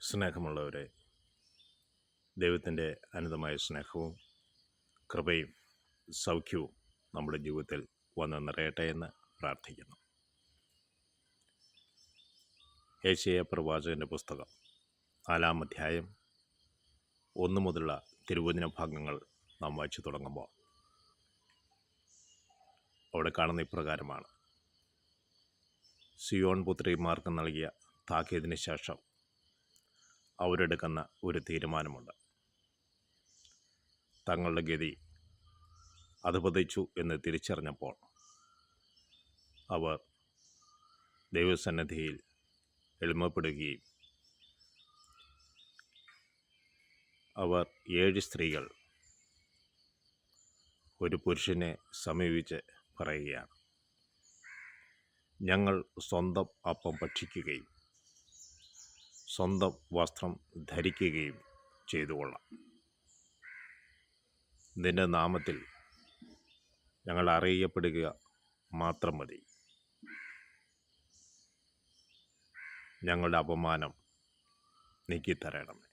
സ്നേഹമുള്ളവരെ, ദൈവത്തിൻ്റെ അനന്തമായ സ്നേഹവും കൃപയും സൗഖ്യവും നമ്മുടെ ജീവിതത്തിൽ വന്ന് നിറയട്ടെ എന്ന് പ്രാർത്ഥിക്കുന്നു. യെശയ്യാ പ്രവാചകൻ്റെ പുസ്തകം 4-ാം അധ്യായം 1 മുതലുള്ള തിരുവചന ഭാഗങ്ങൾ നാം വായിച്ചു തുടങ്ങുമ്പോൾ അവിടെ കാണുന്ന ഇപ്രകാരമാണ്: സിയോൺ പുത്രിമാർക്ക് നൽകിയ താക്കീതിന് ശേഷം അവരെടുക്കുന്ന ഒരു തീരുമാനമുണ്ട്. തങ്ങളുടെ ഗതി അധപതിച്ചു എന്ന് തിരിച്ചറിഞ്ഞപ്പോൾ അവർ ദൈവസന്നിധിയിൽ എളിമപ്പെടുകയും അവർ 7 സ്ത്രീകൾ ഒരു പുരുഷനെ സമീപിച്ച് പറയുകയാണ്: ഞങ്ങൾ സ്വന്തം അപ്പം ഭക്ഷിക്കുകയും സ്വന്തം വസ്ത്രം ധരിക്കുകയും ചെയ്തുകൊള്ളാം. നിന്റെ നാമത്തിൽ ഞങ്ങൾ അറിയപ്പെടുക മാത്രം മതി. ഞങ്ങളുടെ അപമാനം നീക്കിത്തരണമേ.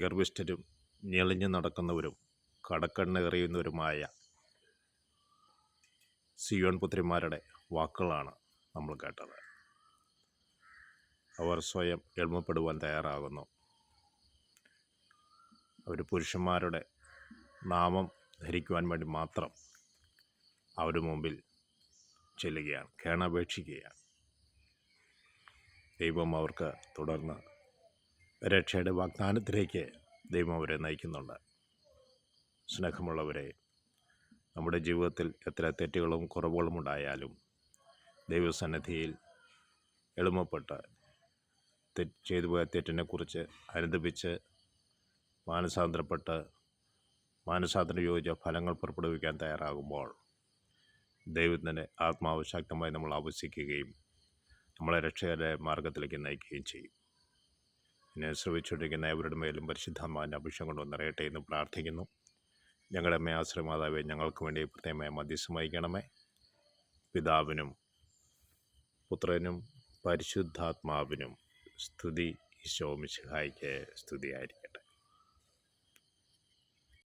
ഗർഭിഷ്ഠരും ഞെളിഞ്ഞു നടക്കുന്നവരും കടക്കണ്ണ് എറിയുന്നവരുമായ സിയോൺ പുത്രിമാരുടെ വാക്കുകളാണ് നമ്മൾ കേട്ടത്. അവർ സ്വയം എളിമപ്പെടുവാൻ തയ്യാറാകുന്നു. അവർ പുരുഷന്മാരുടെ നാമം ധരിക്കുവാൻ വേണ്ടി മാത്രം അവരുടെ മുമ്പിൽ ചെല്ലുകയാണ്, കേണപേക്ഷിക്കുകയാണ്. ദൈവം അവർക്ക് തുടർന്ന് രക്ഷയുടെ വാഗ്ദാനത്തിലേക്ക് ദൈവം അവരെ നയിക്കുന്നുണ്ട്. സ്നേഹമുള്ളവരെ, നമ്മുടെ ജീവിതത്തിൽ എത്ര തെറ്റുകളും കുറവുകളും ഉണ്ടായാലും ദൈവസന്നിധിയിൽ എളിമപ്പെട്ട് ചെയ്തു പോയ തെറ്റിനെക്കുറിച്ച് അനുദപിച്ച് മാനസാന്തരപ്പെട്ട് മാനസാന്തരം യോജിച്ച ഫലങ്ങൾ പുറപ്പെടുവിക്കാൻ തയ്യാറാകുമ്പോൾ ദൈവത്തിൻ്റെ ആത്മാവ് ശക്തമായി നമ്മൾ ആവശ്യിക്കുകയും നമ്മളെ രക്ഷകരുടെ മാർഗത്തിലേക്ക് നയിക്കുകയും ചെയ്യും. എന്നെ ശ്രമിച്ചുകൊണ്ടിരിക്കുന്ന അവരുടെ മേലും പരിശുദ്ധാത്മാവിൻ്റെ അഭിഷേകം കൊണ്ട് നിറയട്ടെ എന്ന് പ്രാർത്ഥിക്കുന്നു. ഞങ്ങളുടെ അമ്മ ആശ്രയമാതാവേ, ഞങ്ങൾക്ക് വേണ്ടി പ്രത്യേകമായി മധ്യസ്ഥം വഹിക്കണമേ. പിതാവിനും പുത്രനും പരിശുദ്ധാത്മാവിനും സ്തുതി. ഈശോ മിശിഹായ്ക്ക് സ്തുതിയായിരിക്കും.